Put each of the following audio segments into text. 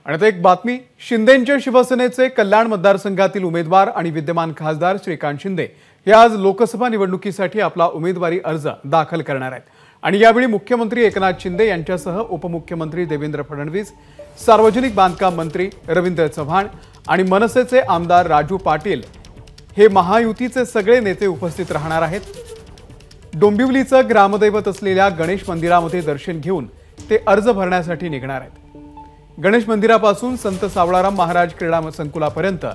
आणि आता एक बातमी, शिंदेंच्या शिवसेनेचे कल्याण मतदारसंघातील उमेदवार आणि विद्यमान खासदार श्रीकांत शिंदे हे आज लोकसभा निवडणुकीसाठी आपला उमेदवारी अर्ज दाखल करणार आहेत। आणि यावेळी मुख्यमंत्री एकनाथ शिंदे यांच्यासह उपमुख्यमंत्री देवेंद्र फडणवीस, सार्वजनिक बांधकाम मंत्री रवींद्र चव्हाण आणि मनसेचे आमदार राजू पाटील हे महायुतीचे सगळे नेते उपस्थित राहणार आहेत। डोंबिवलीचं ग्रामदैवत असलेल्या गणेश मंदिरामध्ये दर्शन घेऊन ते अर्ज भरण्यासाठी निघणार आहेत। गणेश मंदिरापासून संत सावळाराम महाराज क्रीडा संकुलापर्यंत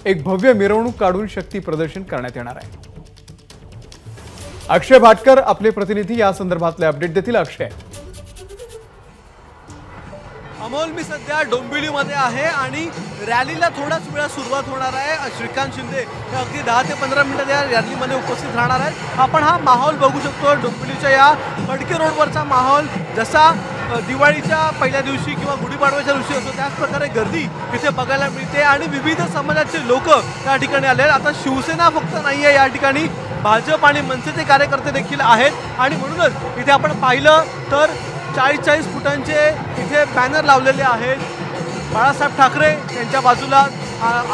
एक भव्य मिरवणूक काढून शक्ती प्रदर्शन करण्यात येणार आहे। अक्षय भाटकर आपले प्रतिनिधी या संदर्भातले अपडेट देतील। अक्षय, अमोल, मी सध्या डोंबिवलीमध्ये आहे आणि रॅलीला थोडाच वेळा सुरुवात होणार आहे। श्रीकांत शिंदे हे अगदी 10 ते 15 मिनिटं या रॅलीमध्ये उपस्थित राहणार आहेत। आपण हा माहोल बघू शकतो, डोंबिवलीच्या या फडके रोडवरचा माहोल जसा दिवाळीच्या पहिल्या दिवशी किंवा गुढीपाडव्याच्या दिवशी असतो त्याच प्रकारे गर्दी इथे बघायला मिळते आणि विविध समाजाचे लोक या ठिकाणी आले आहेत। आता शिवसेना फक्त नाही आहे, या ठिकाणी भाजप आणि मनसेचे कार्यकर्ते देखील आहेत आणि म्हणूनच इथे आपण पाहिलं तर 40-40 फुटांचे इथे बॅनर लावलेले आहेत। बाळासाहेब ठाकरे यांच्या बाजूला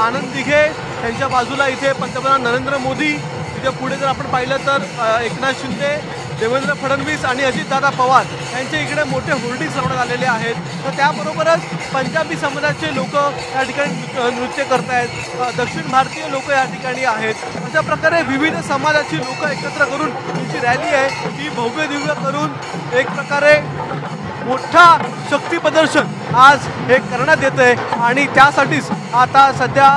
आनंद दिघे, त्यांच्या बाजूला इथे पंतप्रधान नरेंद्र मोदी, इथे पुढे जर आपण पाहिलं तर एकनाथ शिंदे, देवेंद्र फडणवीस आणि अजितदादा पवार यांचे इकडे मोठे होर्डिंग्स लावण्यात आलेले आहेत। तर त्याबरोबरच पंजाबी समाजाचे लोक या ठिकाणी नृत्य करत आहेत, दक्षिण भारतीय लोक या ठिकाणी आहेत। अशा प्रकारे विविध समाजाची लोक एकत्र करून ही जी रॅली आहे ती भव्य दिव्य करून एक प्रकारे मोठा शक्ती प्रदर्शन आज हे करण्यात येते आणि त्यासाठीच आता सध्या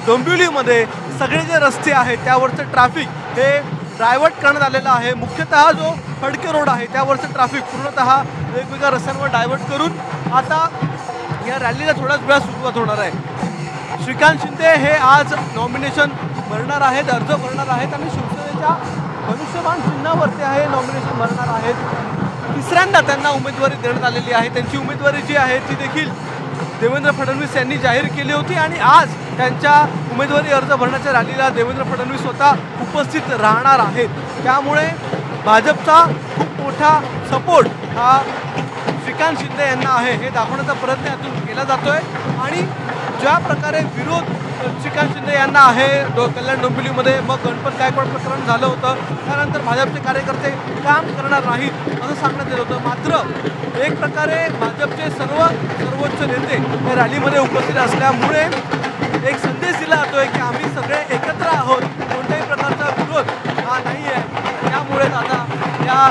डोंबिवलीमध्ये सगळे जे रस्ते आहेत त्यावरचं ट्रॅफिक हे डायव्हर्ट करण्यात आलेलं आहे। मुख्यतः जो फडके रोड आहे त्यावरचं ट्रॅफिक पूर्णतः वेगवेगळ्या रस्त्यांवर डायव्हर्ट करून आता या रॅलीला थोड्याच वेळात सुरुवात होणार आहे। श्रीकांत शिंदे हे आज नॉमिनेशन भरणार आहेत, अर्ज भरणार आहेत आणि शिवसेनेच्या धनुष्यबाण चिन्हावरती आहे नॉमिनेशन भरणार आहेत। तिसऱ्यांदा त्यांना उमेदवारी देण्यात आलेली आहे। त्यांची उमेदवारी जी आहे ती देखील देवेंद्र फडणवीस यांनी जाहीर केली होती आणि आज त्यांच्या उमेदवारी अर्ज भरण्याच्या रॅलीला देवेंद्र फडणवीस स्वतः उपस्थित राहणार आहेत। त्यामुळे भाजपचा खूप मोठा सपोर्ट हा श्रीकांत शिंदे यांना आहे हे दाखवण्याचा प्रयत्न यातून केला जातोय आणि ज्या प्रकारे विरोध श्रीकांत शिंदे यांना आहे कल्याण डोंबिवलीमध्ये मग गणपत गायकवाड प्रकरण झालं होतं, त्यानंतर भाजपचे कार्यकर्ते काम करणार नाहीत असं सांगण्यात येत होतं। मात्र एक प्रकारे भाजपचे सर्वोच्च नेते या रॅलीमध्ये उपस्थित असल्यामुळे एक संदेश दिला जातोय की आम्ही सगळे एकत्र आहोत, कोणत्याही प्रकारचा विरोध हा नाही आहे। त्यामुळे आता या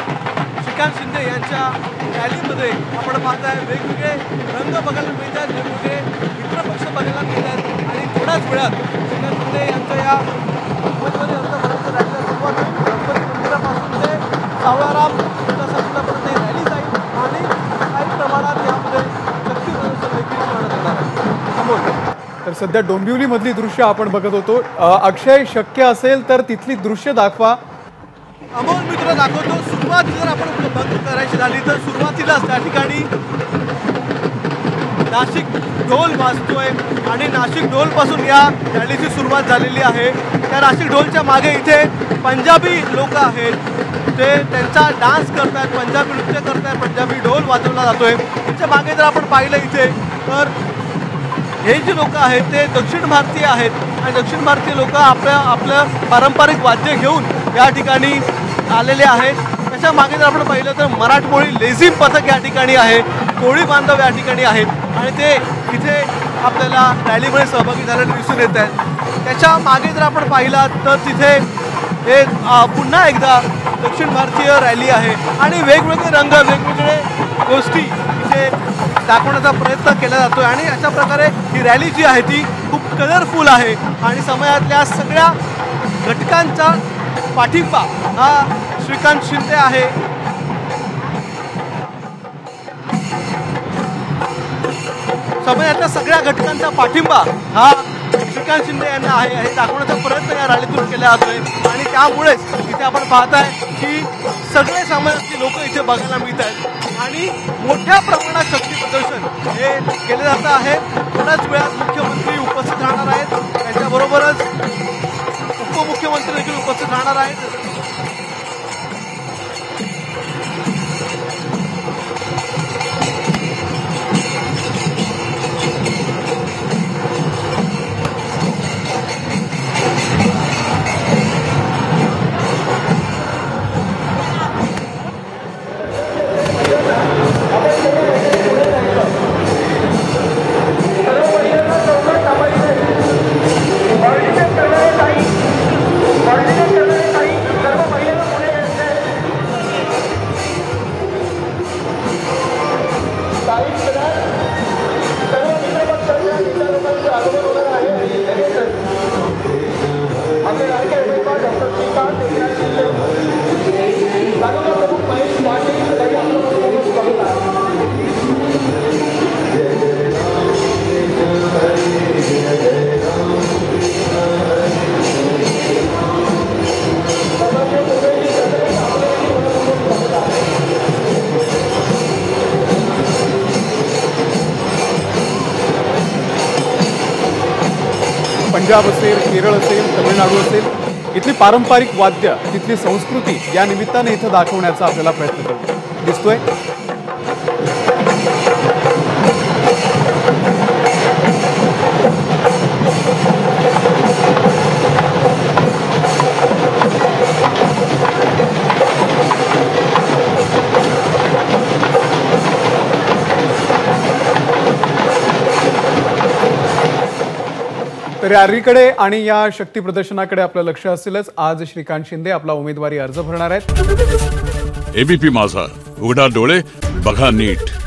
श्रीकांत शिंदे यांच्या रॅलीमध्ये आपण पाहताय वेगवेगळे रंग बघायला मिळतात, वेगवेगळे मित्रपक्ष बघायला मिळतात आणि थोड्याच वेळात श्रीकांत शिंदे यांच्या या उमेदवारी अर्ज भरण्याच्या रॅलीला सुरुवात होईल। गणपती मंदिरापासून ते सावळाराम संकुलापर्यंत रॅली जाईल आणि काही प्रमाणात यामध्ये शक्ती प्रदर्शन देखील करण्यात येणार आहे। अमोल, तर सध्या डोंबिवली मधली दृश्य आपण बघत होतो। अक्षय, शक्य असेल तर तिथली दृश्य दाखवा। अमोल, मी तुला दाखवतो। सुरुवात जर आपण बंद करायची झाली तर सुरुवातीलाच त्या ठिकाणी नाशिक ढोल वाजतोय आणि नाशिक ढोलपासून या रॅलीची सुरुवात झालेली आहे। त्या नाशिक ढोलच्या मागे इथे पंजाबी लोक आहेत, ते त्यांचा डान्स करतात, पंजाबी नृत्य करतात, पंजाबी ढोल वाजवला जातोय। त्याच्या मागे जर आपण पाहिलं इथे तर हे जे लोक आहेत ते दक्षिण भारतीय आहेत आणि दक्षिण भारतीय लोक आपलं पारंपरिक वाद्य घेऊन या ठिकाणी आलेले आहेत। त्याच्या मागे जर आपण पाहिलं तर मराठमोळी लेझिम पथक या ठिकाणी आहे, कोळी बांधव या ठिकाणी आहेत आणि ते इथे आपल्याला रॅलीमध्ये सहभागी झाल्याने दिसून येत आहेत। त्याच्या मागे जर आपण पाहिलात तर तिथे एक पुन्हा एकदा दक्षिण भारतीय रॅली आहे आणि वेगवेगळे रंग, वेगवेगळे गोष्टी इथे दाखवण्याचा प्रयत्न केला जातोय आणि अशा प्रकारे ही रॅली जी आहे ती खूप कलरफुल आहे आणि समाजातल्या सगळ्या घटकांचा पाठिंबा हा श्रीकांत शिंदे आहे। समाजातल्या सगळ्या घटकांचा पाठिंबा हा श्रीकांत शिंदे यांना आहे हे दाखवण्याचा प्रयत्न या रॅलीतून केला जातोय आणि त्यामुळेच इथे आपण पाहताय की सगळे समाजातली लोक इथे बघायला मिळत आहेत आणि मोठ्या प्रमाणात शक्ती प्रदर्शन हे केले जात आहे। थोड्याच वेळात मुख्यमंत्री उपस्थित राहणार आहेत, त्याच्याबरोबरच उपमुख्यमंत्री देखील उपस्थित राहणार आहेत। पंजाब असेल, केरळ असेल, तमिळनाडू असेल, इथली पारंपरिक वाद्य, तिथली संस्कृती या निमित्ताने इथं दाखवण्याचा आपल्याला प्रयत्न दिसतोय. तर रॅलीकडे आणि या शक्ती प्रदर्शनाकडे आपलं लक्ष असेलच. आज श्रीकांत शिंदे आपला उमेदवारी अर्ज भरणार आहेत. एबीपी माझा, उघडा डोळे बघा नीट.